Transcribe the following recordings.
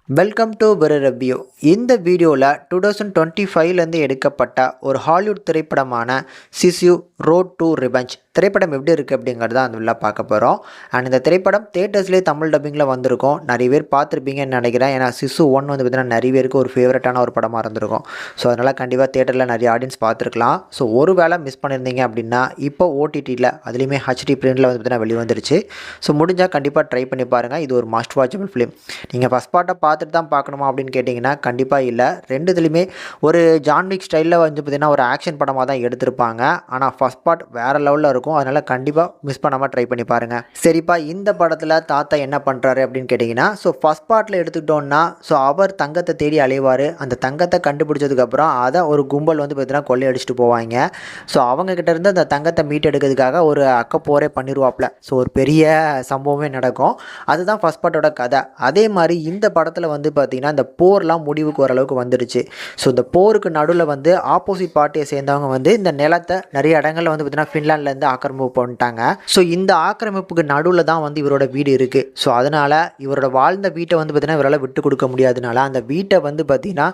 Welcome to பெரு review. இந்த வீடியோவில் 2025லேருந்து எடுக்கப்பட்ட ஒரு ஹாலிவுட் திரைப்படமான சிசு ரோட் டு ரிவெஞ்ச் திரைப்படம் எப்படி இருக்குது அப்படிங்கிறத அந்த உள்ள பார்க்க போகிறோம். அண்ட் இந்த திரைப்படம் தேட்டர்ஸ்லேயே தமிழ் டப்பிங்கில் வந்திருக்கும். நிறைய பேர் பார்த்துருப்பீங்கன்னு நினைக்கிறேன். ஏன்னா சிசு 1 வந்து பார்த்திங்கன்னா நிறைய பேருக்கு ஒரு ஃபேவரட்டான ஒரு படமாக இருந்திருக்கும். ஸோ அதனால் கண்டிப்பாக தேட்டரில் நிறைய ஆடியன்ஸ் பார்த்துருக்கலாம். ஸோ ஒரு வேளை மிஸ் பண்ணியிருந்தீங்க அப்படின்னா இப்போ ஓடிடியில் அதுலேயுமே ஹெச்டி பிரிண்டில் வந்து பார்த்திங்கன்னா வெளிவந்துருச்சு. ஸோ முடிஞ்சால் கண்டிப்பாக ட்ரை பண்ணி பாருங்கள். இது ஒரு மஸ்ட் வாட்சபிள் ஃபிலிம். நீங்கள் ஃபஸ்ட் பார்ட்டை பார்த்துட்டு தான் பார்க்கணுமா அப்படின்னு கேட்டிங்கன்னா கண்டிப்பாக இல்லை. ரெண்டுத்துலேயுமே ஒரு ஜான்விக் ஸ்டைலில் வந்து பார்த்திங்கன்னா ஒரு ஆக்ஷன் படமாக தான் எடுத்திருப்பாங்க. ஆனால் ஃபஸ்ட் பார்ட் வேறு லெவலில் இருக்கும். அதனால் கண்டிப்பாக மிஸ் பண்ணாமல் ட்ரை பண்ணி பாருங்கள். சரிப்பா, இந்த படத்தில் தாத்தா என்ன பண்ணுறாரு அப்படின்னு கேட்டிங்கன்னா, ஸோ ஃபஸ்ட் பார்ட்டில் எடுத்துக்கிட்டோன்னா ஸோ அவர் தங்கத்தை தேடி அலைவார். அந்த தங்கத்தை கண்டுபிடிச்சதுக்கப்புறம் அதை ஒரு கும்பல் வந்து பார்த்திங்கன்னா கொள்ளையடிச்சிட்டு போவாங்க. ஸோ அவங்கக்கிட்ட இருந்து அந்த தங்கத்தை மீட் எடுக்கிறதுக்காக ஒரு அக்கப்போரே பண்ணிடுவாப்பில். ஸோ ஒரு பெரிய சம்பவமே நடக்கும். அதுதான் ஃபஸ்ட் பார்ட்டோட கதை. அதே மாதிரி இந்த படத்தில் வந்து பார்த்திங்கன்னா இந்த போர்லாம் முடிவுக்கு ஓரளவுக்கு வந்துடுச்சு. ஸோ இந்த போருக்கு நடுவில் வந்து ஆப்போசிட் பார்ட்டியை சேர்ந்தவங்க வந்து இந்த நிலத்தை நிறைய இடங்களில் வந்து பார்த்திங்கன்னா ஃபின்லாண்ட்லேருந்து ஆக்கிரமிப்பு பண்ணிட்டாங்க. ஸோ இந்த ஆக்கிரமிப்புக்கு நடுவில் தான் வந்து இவரோட வீடு இருக்குது. ஸோ அதனால் இவரோட வாழ்ந்த வீட்டை வந்து பார்த்திங்கன்னா இவரால் விட்டு கொடுக்க முடியாதனால அந்த வீட்டை வந்து பார்த்திங்கன்னா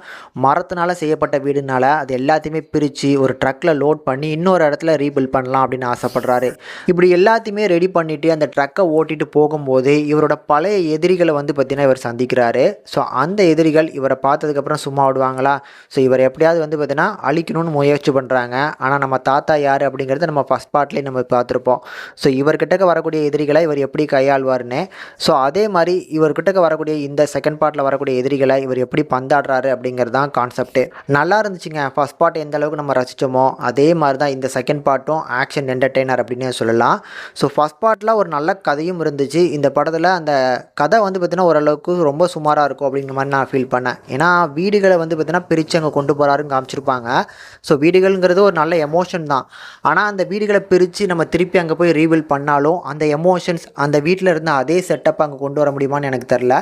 மரத்தினால செய்யப்பட்ட வீடுனால அது எல்லாத்தையுமே பிரித்து ஒரு ட்ரக்கில் லோட் பண்ணி இன்னொரு இடத்துல ரீபில்ட் பண்ணலாம் அப்படின்னு ஆசைப்படுறாரு. இப்படி எல்லாத்தையுமே ரெடி பண்ணிவிட்டு அந்த ட்ரக்கை ஓட்டிகிட்டு போகும்போது இவரோட பழைய எதிரிகளை வந்து பார்த்திங்கன்னா இவர் சந்திக்கிறாரு. ஸோ அந்த எதிரிகள் இவரை பார்த்ததுக்கப்புறம் சும்மா விடுவாங்களா? ஸோ இவர் எப்படியாவது வந்து பார்த்திங்கன்னா அழிக்கணும்னு முயற்சி பண்ணுறாங்க. ஆனால் நம்ம தாத்தா யார் அப்படிங்கிறத நம்ம ஃபஸ்ட் பார்ட்லேயே நம்ம பார்த்துருப்போம். ஸோ இவர்கிட்டக்க வரக்கூடிய எதிரிகளை இவர் எப்படி கையாள்வார்னு. ஸோ அதே மாதிரி இவர்கிட்டக்க வரக்கூடிய இந்த செகண்ட் பார்ட்டில் வரக்கூடிய எதிரிகளை இவர் எப்படி பந்தாடுறாரு அப்படிங்கிறது தான் கான்செப்ட்டு. நல்லா இருந்துச்சுங்க. ஃபஸ்ட் பார்ட் எந்த அளவுக்கு நம்ம ரசித்தோமோ அதே மாதிரி தான் இந்த செகண்ட் பார்ட்டும் ஆக்ஷன் என்டர்டெய்னர் அப்படின்னு சொல்லலாம். ஸோ ஃபஸ்ட் பார்ட்டில் ஒரு நல்ல கதையும் இருந்துச்சு. இந்த படத்தில் அந்த கதை வந்து பார்த்திங்கன்னா ஓரளவுக்கு ரொம்ப சுமாராக இருக்கும் அப்படிங்கிற மாதிரி நான் ஃபீல் பண்ணேன். ஏன்னா வீடுகளை வந்து பார்த்திங்கன்னா பிரித்து அங்கே கொண்டு போகிறாருன்னு காமிச்சிருப்பாங்க. ஸோ வீடுகள்ங்கிறது ஒரு நல்ல எமோஷன் தான். ஆனால் அந்த வீடுகளை பிரித்து நம்ம திருப்பி அங்கே போய் ரீபில்ட் பண்ணாலும் அந்த எமோஷன்ஸ் அந்த வீட்டில் இருந்த அதே செட்டப் அங்கே கொண்டு வர முடியுமான்னு எனக்கு தெரில.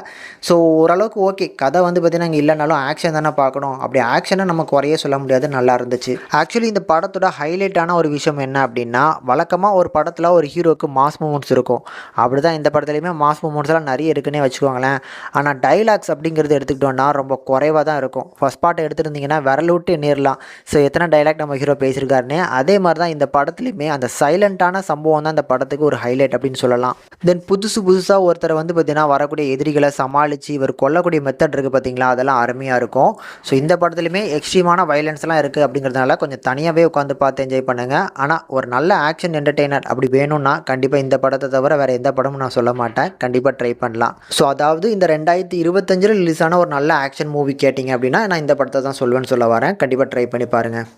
ஸோ ஓரளவுக்கு ஓகே, கதை வந்து பார்த்திங்கன்னா இங்கே இல்லைனாலும் ஆக்ஷன் தானே பார்க்கணும். அப்படி ஆக்ஷனை நம்ம குறைய சொல்ல முடியாது, நல்லா இருந்துச்சு. ஆக்சுவலி இந்த படத்தோட ஹைலைட்டான ஒரு விஷயம் என்ன அப்படின்னா, வழக்கமாக ஒரு படத்தில் ஒரு ஹீரோக்கு மாஸ் மூமெண்ட்ஸ் இருக்கும். அப்படி தான் இந்த படத்துலையுமே மாஸ் மூமெண்ட்ஸ்லாம் நிறைய இருக்குன்னே வச்சுக்கோங்களேன். ஆனால் டைலாக்ஸ் அப்படிங்கிறது எடுத்துக்கிட்டோன்னா ரொம்ப குறைவாக தான் இருக்கும். ஃபஸ்ட் பார்ட்டை எடுத்துருந்தீங்கன்னா விரல் விட்டு நேரலாம். ஸோ எத்தனை டைலாக் நம்ம ஹீரோ பேசியிருக்காருன்னு. அதே மாதிரி தான் இந்த படத்துலையுமே அந்த சைலண்ட்டான சம்பவம் தான் அந்த படத்துக்கு ஒரு ஹைலைட் அப்படின்னு சொல்லலாம். தென் புதுசாக ஒருத்தரை வந்து பார்த்திங்கன்னா வரக்கூடிய எதிரிகளை சமாளித்து இவர் கொல்லக்கூடிய மெத்தட் இருக்குது பார்த்திங்களா, அதெல்லாம் அருமையாக இருக்கும். ஸோ இந்த படத்துலையுமே எக்ஸ்ட்ரீமான வைலன்ஸ்லாம் இருக்குது அப்படிங்கிறதுனால கொஞ்சம் தனியாகவே உட்காந்து பார்த்து என்ஜாய் பண்ணுங்கள். ஆனால் ஒரு நல்ல ஆக்ஷன் என்டர்டெய்னர் அப்படி வேணும்னா கண்டிப்பாக இந்த படத்தை தவிர வேறு எந்த படமும் நான் சொல்ல மாட்டேன். கண்டிப்பாக ட்ரை பண்ணலாம். ஸோ அதாவது இந்த 2025 ரிலீஸ் ஆன ஒரு நல்ல ஆக்ஷன் மூவி கேட்டிங்க அப்படின்னா நான் இந்த படத்தை தான் சொல்வேன்னு சொல்ல வரேன். கண்டிப்பாக ட்ரை பண்ணி பாருங்கள்.